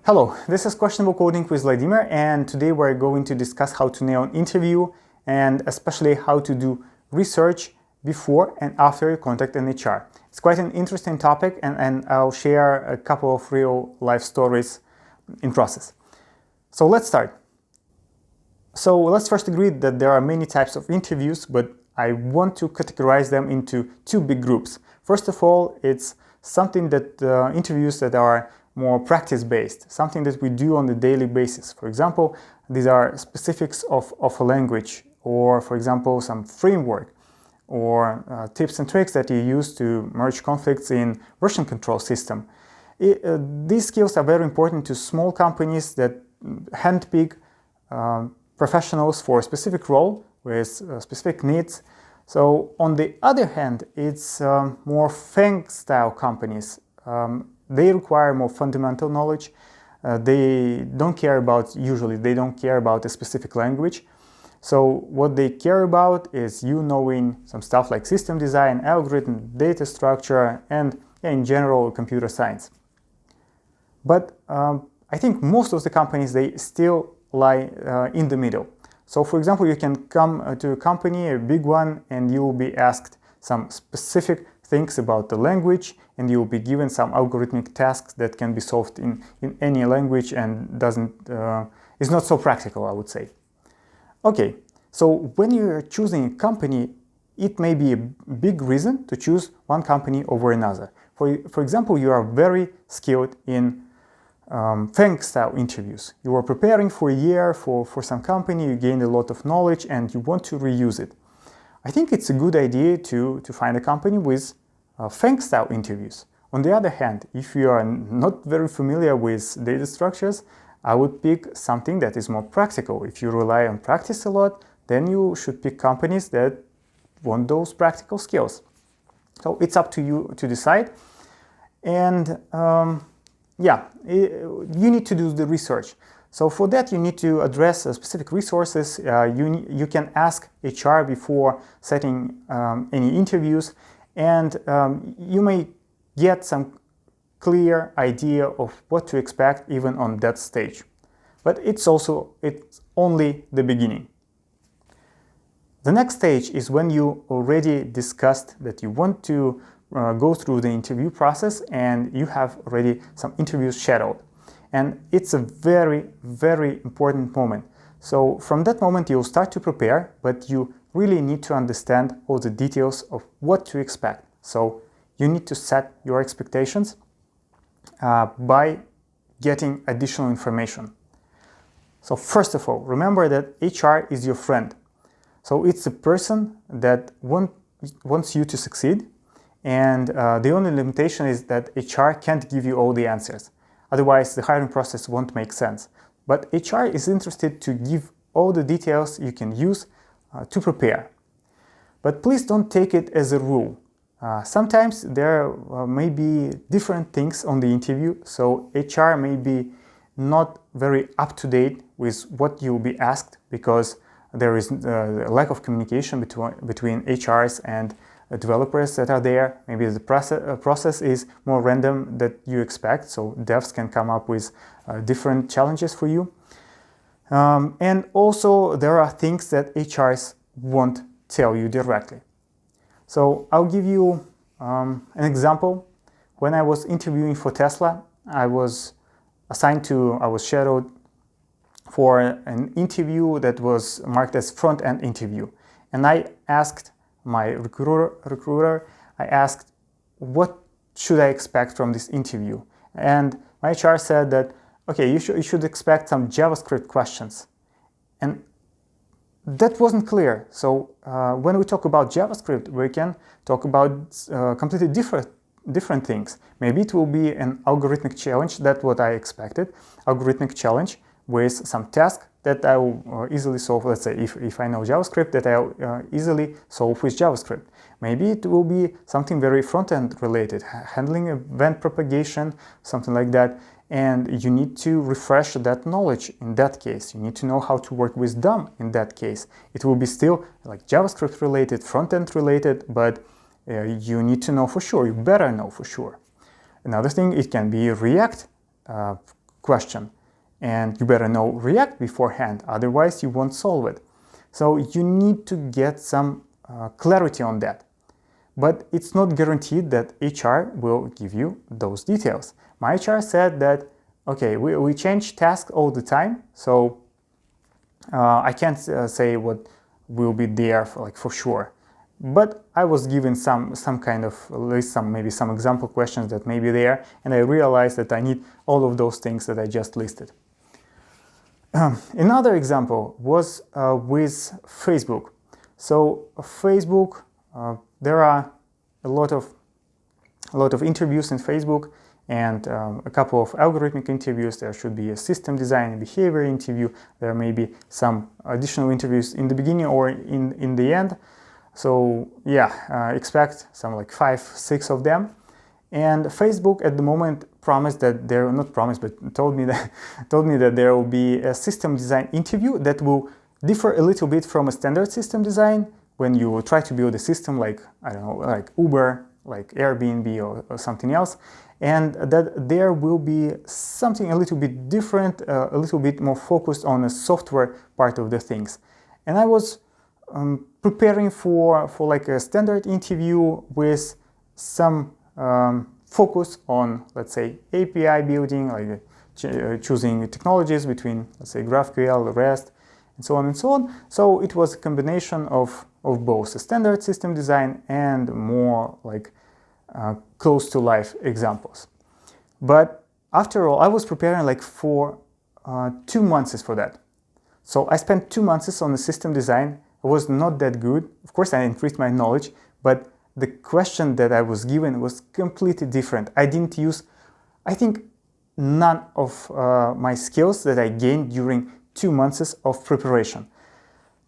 Hello, this is Questionable Coding with Vladimir, and today we're going to discuss how to nail an interview and especially how to do research before and after you contact an HR. It's quite an interesting topic, and I'll share a couple of real life stories in process. So let's start. So let's first agree that there are many types of interviews, but I want to categorize them into two big groups. First of all, it's something that interviews that are more practice-based, something that we do on a daily basis. For example, these are specifics of a language, or for example, some framework, or tips and tricks that you use to merge conflicts in version control system. These skills are very important to small companies that handpick professionals for a specific role with specific needs. So on the other hand, it's more FANG-style companies. They require more fundamental knowledge. They don't care about a specific language. So what they care about is you knowing some stuff like system design, algorithm, data structure, and in general, computer science. But I think most of the companies, they still lie in the middle. So for example, you can come to a company, a big one, and you will be asked some specific things about the language, and you will be given some algorithmic tasks that can be solved in any language and is not so practical, I would say. Okay, so when you're choosing a company, it may be a big reason to choose one company over another. For example, you are very skilled in FANG-style interviews. You are preparing for a year for some company, you gained a lot of knowledge and you want to reuse it. I think it's a good idea to find a company with FANG-style interviews. On the other hand, if you are not very familiar with data structures, I would pick something that is more practical. If you rely on practice a lot, then you should pick companies that want those practical skills. So it's up to you to decide. And you need to do the research. So for that, you need to address specific resources. You can ask HR before setting any interviews, and you may get some clear idea of what to expect even on that stage. But it's only the beginning. The next stage is when you already discussed that you want to go through the interview process and you have already some interviews scheduled. And it's a very, very important moment. So from that moment, you'll start to prepare, but you really need to understand all the details of what to expect. So you need to set your expectations by getting additional information. So first of all, remember that HR is your friend. So it's a person that wants you to succeed. And the only limitation is that HR can't give you all the answers. Otherwise, the hiring process won't make sense. But HR is interested to give all the details you can use to prepare. But please don't take it as a rule. Sometimes there may be different things on the interview, so HR may be not very up-to-date with what you'll be asked because there is a lack of communication between HRs and developers that are there. Maybe the process is more random than you expect, so devs can come up with different challenges for you. And also there are things that HRs won't tell you directly. So I'll give you an example. When I was interviewing for Tesla, I was scheduled for an interview that was marked as front-end interview. And I asked my recruiter, I asked, what should I expect from this interview? And my HR said that, okay, you should expect some JavaScript questions. And that wasn't clear. So when we talk about JavaScript, we can talk about completely different things. Maybe it will be an algorithmic challenge. That's what I expected. Algorithmic challenge with some task that I will easily solve. Let's say if I know JavaScript, that I'll easily solve with JavaScript. Maybe it will be something very front-end related, handling event propagation, something like that. And you need to refresh that knowledge in that case. You need to know how to work with DOM in that case. It will be still like JavaScript related, front-end related, but you need to know for sure. You better know for sure. Another thing, it can be React question, and you better know React beforehand, otherwise you won't solve it. So you need to get some clarity on that. But it's not guaranteed that HR will give you those details. My HR said that, okay, we change tasks all the time, so I can't say what will be there for sure. But I was given some kind of list, maybe some example questions that may be there, and I realized that I need all of those things that I just listed. Another example was with Facebook. So Facebook, there are a lot of interviews in Facebook, and a couple of algorithmic interviews. There should be a system design and behavior interview. There may be some additional interviews in the beginning or in the end. So yeah, expect some like 5-6 of them. And Facebook at the moment promised that told me that there will be a system design interview that will differ a little bit from a standard system design when you try to build a system like, I don't know, like Uber, like Airbnb or something else, and that there will be something a little bit different, a little bit more focused on the software part of the things. And I was preparing for like a standard interview with some focus on, let's say, API building, like choosing technologies between, let's say, GraphQL, REST, and so on and so on. So it was a combination of both a standard system design and more like close to life examples. But after all, I was preparing like for 2 months for that. So I spent 2 months on the system design. I was not that good. Of course, I increased my knowledge, but the question that I was given was completely different. I didn't use, I think, none of my skills that I gained during 2 months of preparation.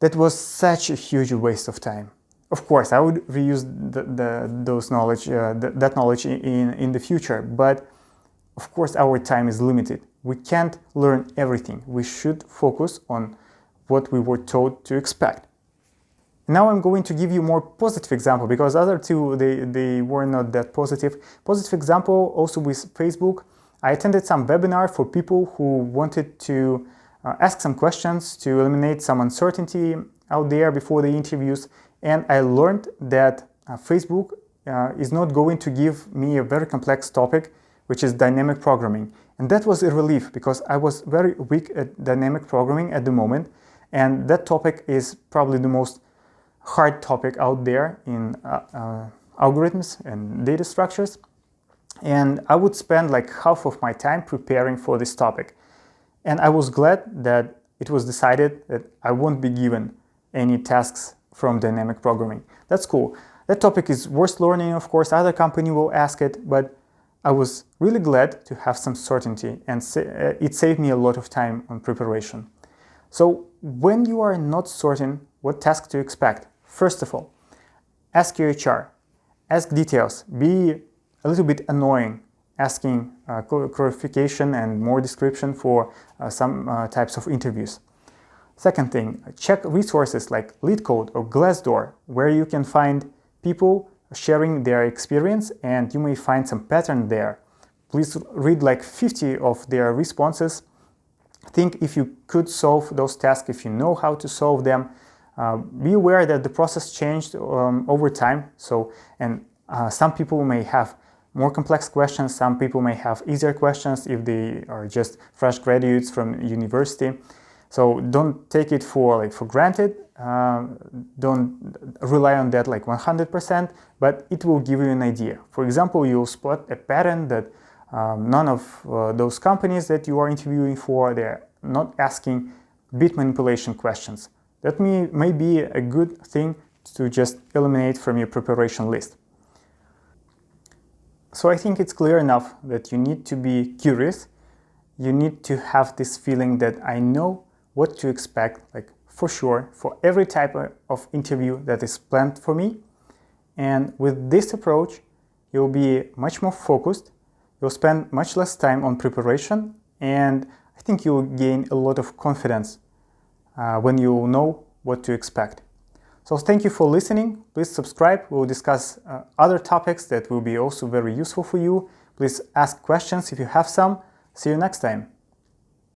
That was such a huge waste of time. Of course, I would reuse that knowledge in the future, but of course our time is limited. We can't learn everything. We should focus on what we were told to expect. Now I'm going to give you more positive example, because other two, they were not that positive. Positive example also with Facebook. I attended some webinar for people who wanted to ask some questions to eliminate some uncertainty out there before the interviews. And I learned that Facebook is not going to give me a very complex topic, which is dynamic programming. And that was a relief, because I was very weak at dynamic programming at the moment. And that topic is probably the most hard topic out there in algorithms and data structures. And I would spend like half of my time preparing for this topic. And I was glad that it was decided that I won't be given any tasks from dynamic programming. That's cool. That topic is worth learning, of course. Other company will ask it, but I was really glad to have some certainty, and it saved me a lot of time on preparation. So when you are not certain what task to expect, first of all, ask your HR, ask details, be a little bit annoying, asking clarification and more description for some types of interviews. Second thing, check resources like LeetCode or Glassdoor, where you can find people sharing their experience, and you may find some pattern there. Please read like 50 of their responses. Think if you could solve those tasks, if you know how to solve them. Be aware that the process changed over time. Some people may have more complex questions, some people may have easier questions if they are just fresh graduates from university. So don't take it for granted. Don't rely on that like 100%, but it will give you an idea. For example, you'll spot a pattern that none of those companies that you are interviewing for, they're not asking bit manipulation questions. That may be a good thing to just eliminate from your preparation list. So I think it's clear enough that you need to be curious. You need to have this feeling that I know what to expect, like for sure, for every type of interview that is planned for me. And with this approach, you'll be much more focused, you'll spend much less time on preparation, and I think you'll gain a lot of confidence when you know what to expect. So thank you for listening. Please subscribe. We'll discuss other topics that will be also very useful for you. Please ask questions if you have some. See you next time.